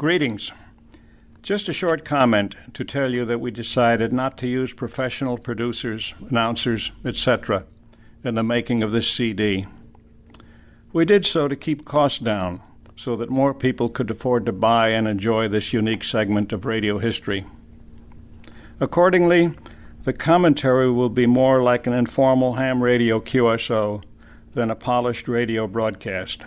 Greetings. Just a short comment to tell you that we decided not to use professional producers, announcers, etc. in the making of this CD. We did so to keep costs down so that more people could afford to buy and enjoy this unique segment of radio history. Accordingly, the commentary will be more like an informal ham radio QSO than a polished radio broadcast.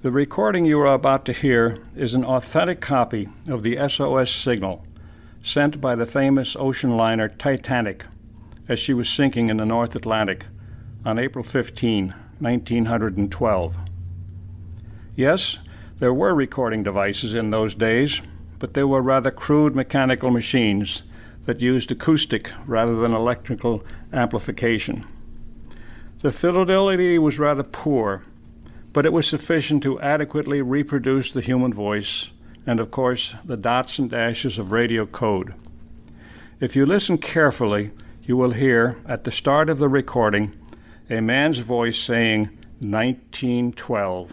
The recording you are about to hear is an authentic copy of the SOS signal sent by the famous ocean liner Titanic as she was sinking in the North Atlantic on April 15, 1912. Yes, there were recording devices in those days, but they were rather crude mechanical machines that used acoustic rather than electrical amplification. The fidelity was rather poor, but it was sufficient to adequately reproduce the human voice and, of course, the dots and dashes of radio code. If you listen carefully, you will hear, at the start of the recording, a man's voice saying 1912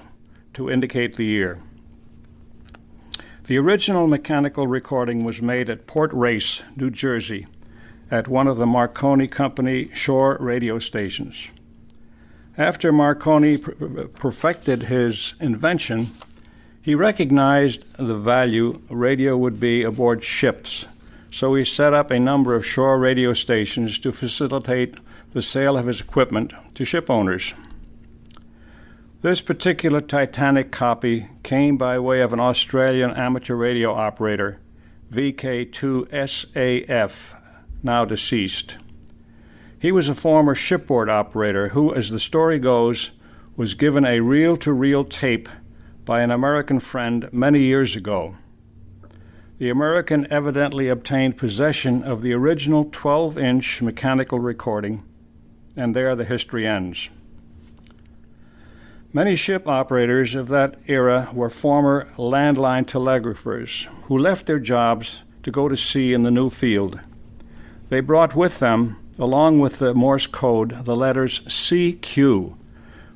to indicate the year. The original mechanical recording was made at Port Race, New Jersey, at one of the Marconi Company shore radio stations. After Marconi perfected his invention, he recognized the value radio would be aboard ships, so he set up a number of shore radio stations to facilitate the sale of his equipment to ship owners. This particular Titanic copy came by way of an Australian amateur radio operator, VK2SAF, now deceased. He was a former shipboard operator who, as the story goes, was given a reel-to-reel tape by an American friend many years ago. The American evidently obtained possession of the original 12-inch mechanical recording, and there the history ends. Many ship operators of that era were former landline telegraphers who left their jobs to go to sea in the new field. They brought with them, along with the Morse code, the letters CQ,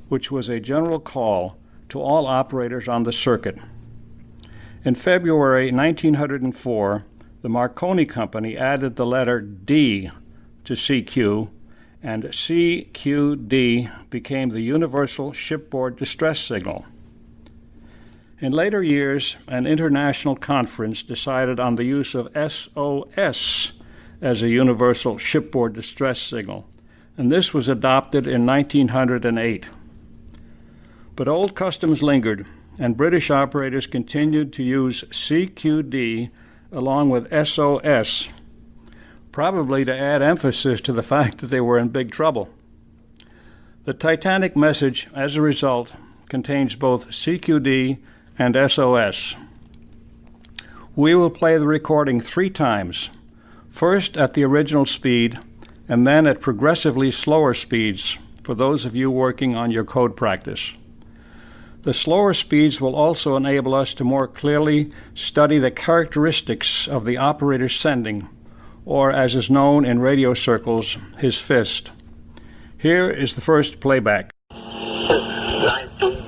which was a general call to all operators on the circuit. In February 1904, the Marconi Company added the letter D to CQ, and CQD became the universal shipboard distress signal. In later years, an international conference decided on the use of SOS as a universal shipboard distress signal, and this was adopted in 1908. But old customs lingered, and British operators continued to use CQD along with SOS, probably to add emphasis to the fact that they were in big trouble. The Titanic message, as a result, contains both CQD and SOS. We will play the recording 3 times, first at the original speed, and then at progressively slower speeds for those of you working on your code practice. The slower speeds will also enable us to more clearly study the characteristics of the operator sending, or as is known in radio circles, his fist. Here is the first playback. 1912.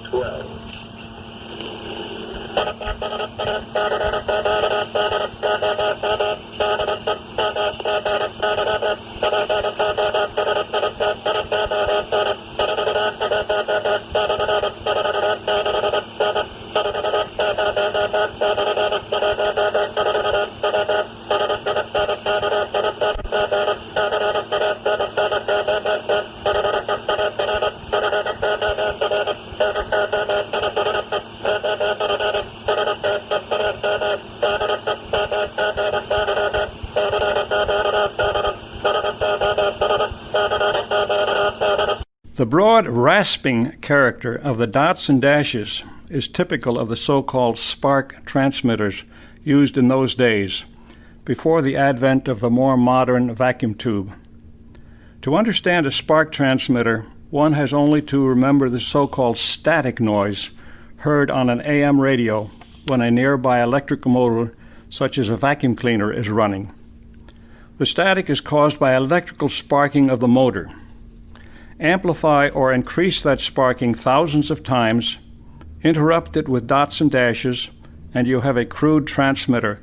The broad, rasping character of the dots and dashes is typical of the so-called spark transmitters used in those days, before the advent of the more modern vacuum tube. To understand a spark transmitter, one has only to remember the so-called static noise heard on an AM radio when a nearby electrical motor, such as a vacuum cleaner, is running. The static is caused by electrical sparking of the motor. Amplify or increase that sparking thousands of times, interrupt it with dots and dashes, and you have a crude transmitter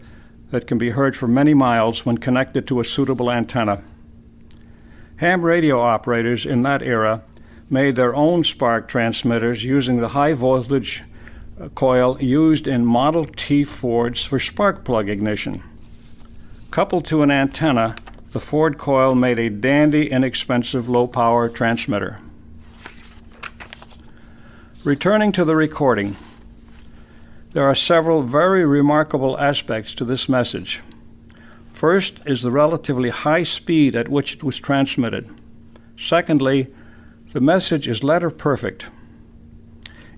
that can be heard for many miles when connected to a suitable antenna. Ham radio operators in that era made their own spark transmitters using the high voltage coil used in Model T Fords for spark plug ignition. Coupled to an antenna, the Ford coil made a dandy, inexpensive, low-power transmitter. Returning to the recording, there are several very remarkable aspects to this message. First is the relatively high speed at which it was transmitted. Secondly, the message is letter perfect.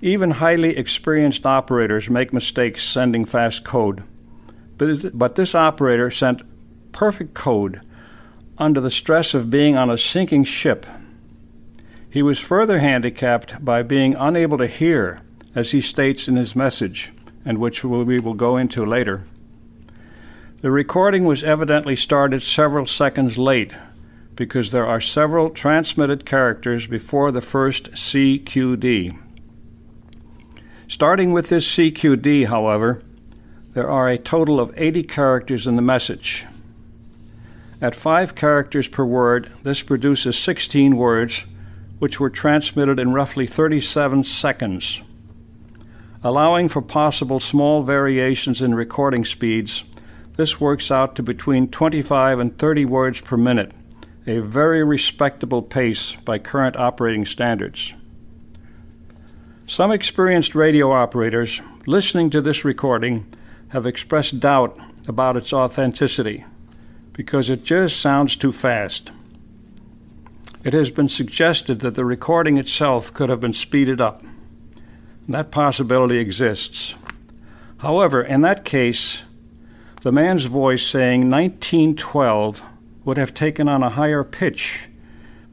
Even highly experienced operators make mistakes sending fast code, but this operator sent perfect code under the stress of being on a sinking ship. He was further handicapped by being unable to hear, as he states in his message, and which we will go into later. The recording was evidently started several seconds late because there are several transmitted characters before the first CQD. Starting with this CQD, however, there are a total of 80 characters in the message. At 5 characters per word, this produces 16 words, which were transmitted in roughly 37 seconds. Allowing for possible small variations in recording speeds, this works out to between 25 and 30 words per minute, a very respectable pace by current operating standards. Some experienced radio operators listening to this recording have expressed doubt about its authenticity because it just sounds too fast. It has been suggested that the recording itself could have been speeded up. That possibility exists. However, in that case, the man's voice saying 1912 would have taken on a higher pitch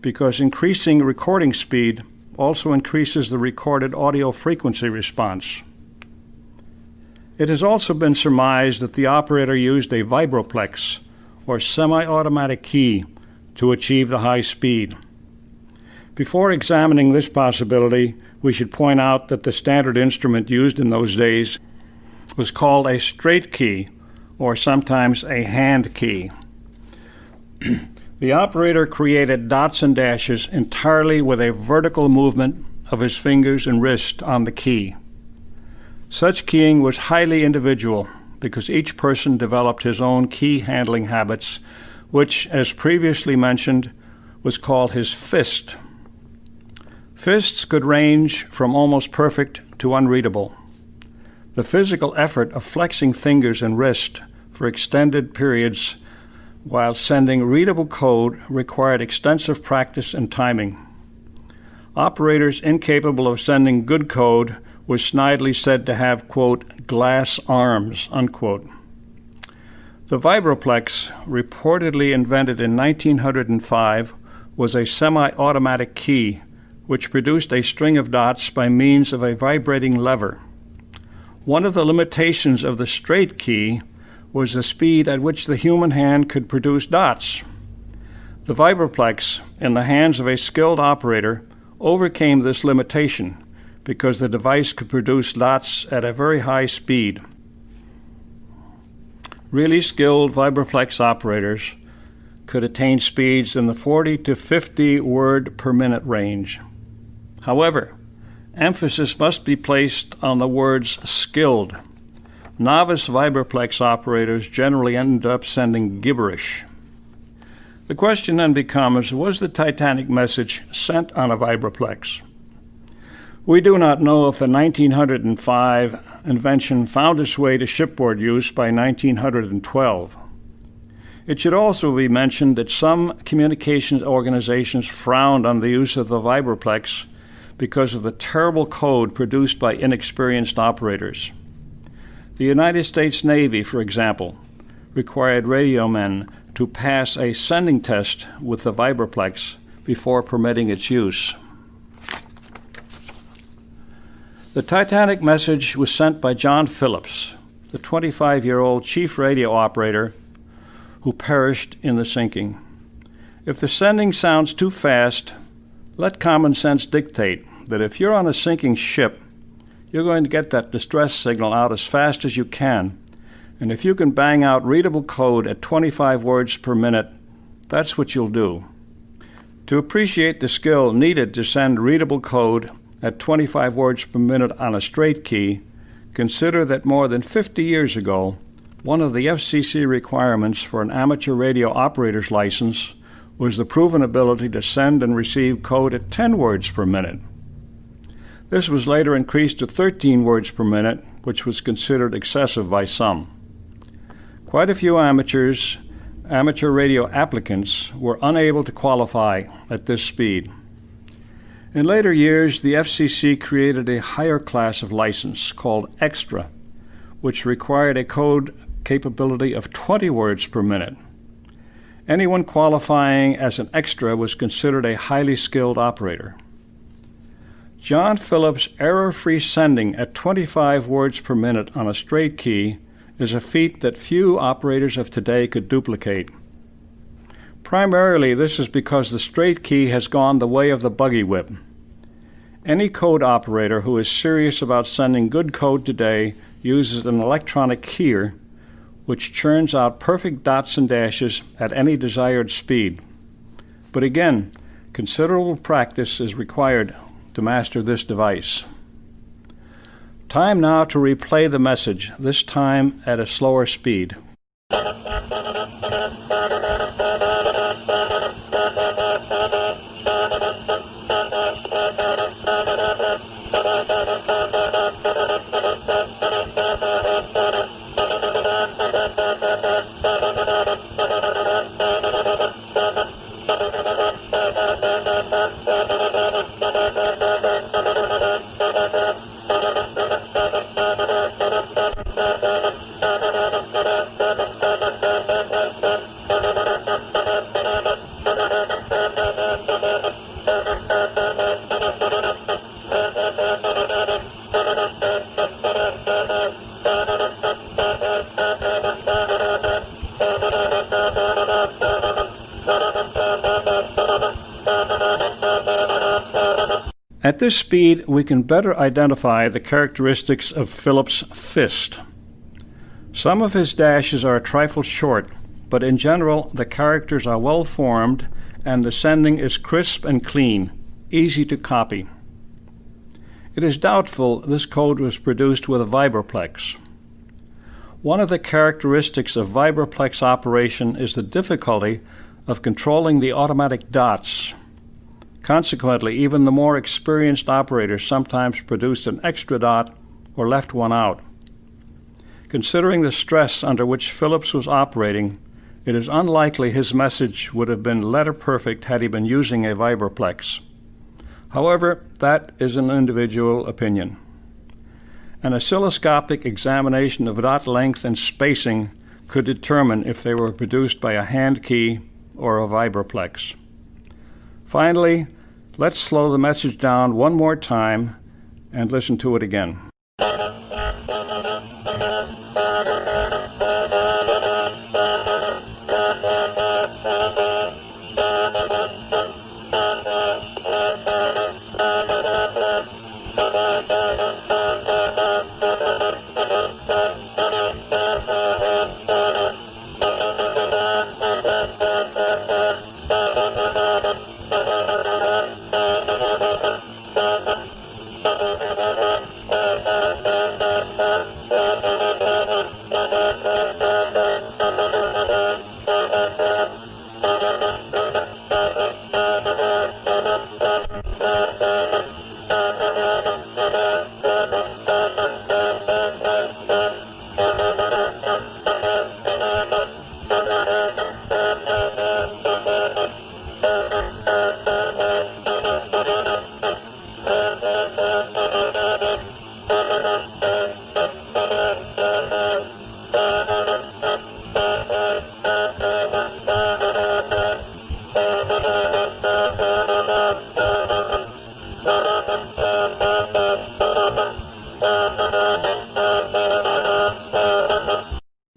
because increasing recording speed also increases the recorded audio frequency response. It has also been surmised that the operator used a vibroplex, or semi-automatic key, to achieve the high speed. Before examining this possibility, we should point out that the standard instrument used in those days was called a straight key, or sometimes a hand key. The operator created dots and dashes entirely with a vertical movement of his fingers and wrist on the key. Such keying was highly individual because each person developed his own key handling habits, which, as previously mentioned, was called his fist. Fists could range from almost perfect to unreadable. The physical effort of flexing fingers and wrist for extended periods while sending readable code required extensive practice and timing. Operators incapable of sending good code were snidely said to have, quote, glass arms, unquote. The vibroplex, reportedly invented in 1905, was a semi-automatic key which produced a string of dots by means of a vibrating lever. One of the limitations of the straight key was the speed at which the human hand could produce dots. The vibroplex, in the hands of a skilled operator, overcame this limitation because the device could produce dots at a very high speed. Really skilled vibroplex operators could attain speeds in the 40 to 50 word per minute range. However, emphasis must be placed on the words skilled. Novice vibroplex operators generally end up sending gibberish. The question then becomes, was the Titanic message sent on a vibroplex? We do not know if the 1905 invention found its way to shipboard use by 1912. It should also be mentioned that some communications organizations frowned on the use of the vibroplex because of the terrible code produced by inexperienced operators. The United States Navy, for example, required radio men to pass a sending test with the vibroplex before permitting its use. The Titanic message was sent by John Phillips, the 25-year-old chief radio operator who perished in the sinking. If the sending sounds too fast, let common sense dictate that if you're on a sinking ship, you're going to get that distress signal out as fast as you can. And if you can bang out readable code at 25 words per minute, that's what you'll do. To appreciate the skill needed to send readable code at 25 words per minute on a straight key, consider that more than 50 years ago, one of the FCC requirements for an amateur radio operator's license was the proven ability to send and receive code at 10 words per minute. This was later increased to 13 words per minute, which was considered excessive by some. Quite a few amateur radio applicants were unable to qualify at this speed. In later years, the FCC created a higher class of license called Extra, which required a code capability of 20 words per minute. Anyone qualifying as an Extra was considered a highly skilled operator. John Phillips' error-free sending at 25 words per minute on a straight key is a feat that few operators of today could duplicate. Primarily, this is because the straight key has gone the way of the buggy whip. Any code operator who is serious about sending good code today uses an electronic keyer, which churns out perfect dots and dashes at any desired speed. But again, considerable practice is required to master this device. Time now to replay the message, this time at a slower speed. At this speed, we can better identify the characteristics of Phillips' fist. Some of his dashes are a trifle short, but in general, the characters are well formed and the sending is crisp and clean, easy to copy. It is doubtful this code was produced with a vibraplex. One of the characteristics of vibraplex operation is the difficulty of controlling the automatic dots. Consequently, even the more experienced operators sometimes produced an extra dot or left one out. Considering the stress under which Phillips was operating, it is unlikely his message would have been letter perfect had he been using a vibraplex. However, that is an individual opinion. An oscilloscopic examination of dot length and spacing could determine if they were produced by a hand key or a vibraplex. Finally, let's slow the message down one more time and listen to it again.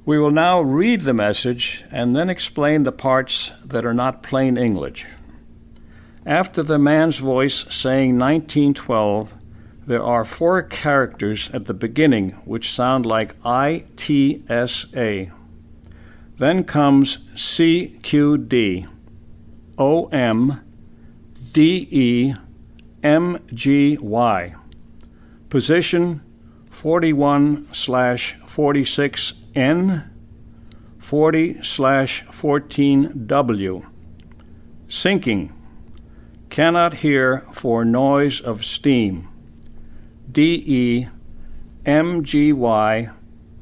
We will now read the message and then explain the parts that are not plain English. After the man's voice saying 1912, there are 4 characters at the beginning which sound like ITSA. Then comes CQD, OM, DE, MGY. Position 41/46N, 40/14W. Sinking. Cannot hear for noise of steam. DE, MGY,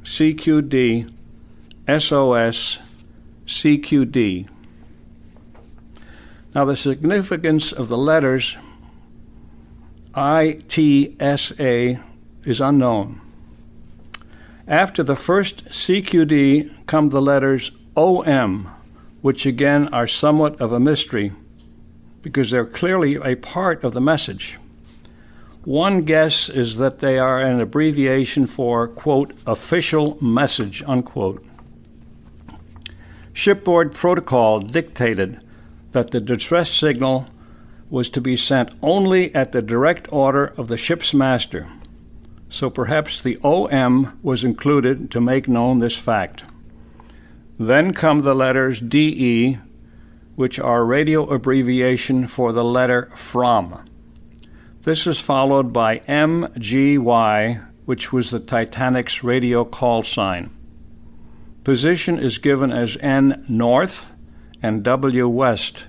CQD, SOS, CQD. Now, the significance of the letters ITSA is unknown. After the first CQD come the letters OM, which again are somewhat of a mystery because they're clearly a part of the message. One guess is that they are an abbreviation for, quote, official message, unquote. Shipboard protocol dictated that the distress signal was to be sent only at the direct order of the ship's master, so perhaps the OM was included to make known this fact. Then come the letters DE, which are radio abbreviation for the letter from. This is followed by MGY, which was the Titanic's radio call sign. Position is given as N north and W west,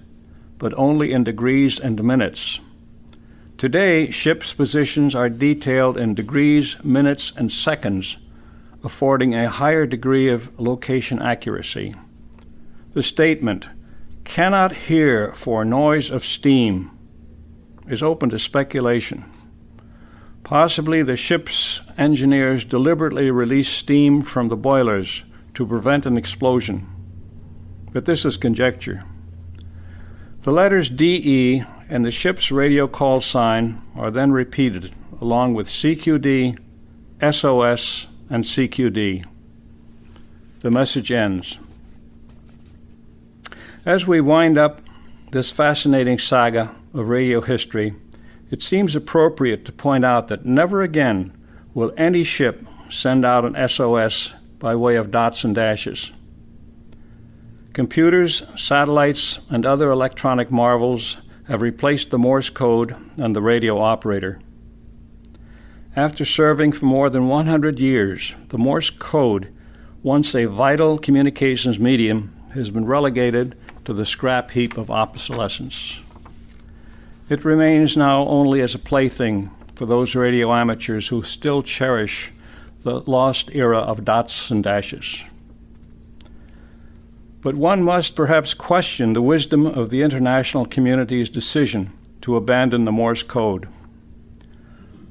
but only in degrees and minutes. Today, ships' positions are detailed in degrees, minutes, and seconds, affording a higher degree of location accuracy. The statement, cannot hear for noise of steam, is open to speculation. Possibly the ship's engineers deliberately released steam from the boilers to prevent an explosion, but this is conjecture. The letters DE and the ship's radio call sign are then repeated, along with CQD, SOS, and CQD. The message ends. As we wind up this fascinating saga of radio history, it seems appropriate to point out that never again will any ship send out an SOS by way of dots and dashes. Computers, satellites, and other electronic marvels have replaced the Morse code and the radio operator. After serving for more than 100 years, the Morse code, once a vital communications medium, has been relegated to the scrap heap of obsolescence. It remains now only as a plaything for those radio amateurs who still cherish the lost era of dots and dashes. But one must perhaps question the wisdom of the international community's decision to abandon the Morse code.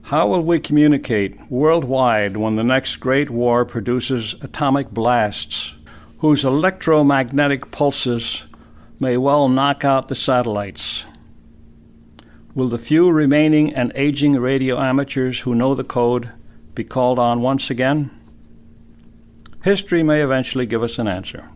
How will we communicate worldwide when the next great war produces atomic blasts whose electromagnetic pulses may well knock out the satellites? Will the few remaining and aging radio amateurs who know the code be called on once again? History may eventually give us an answer.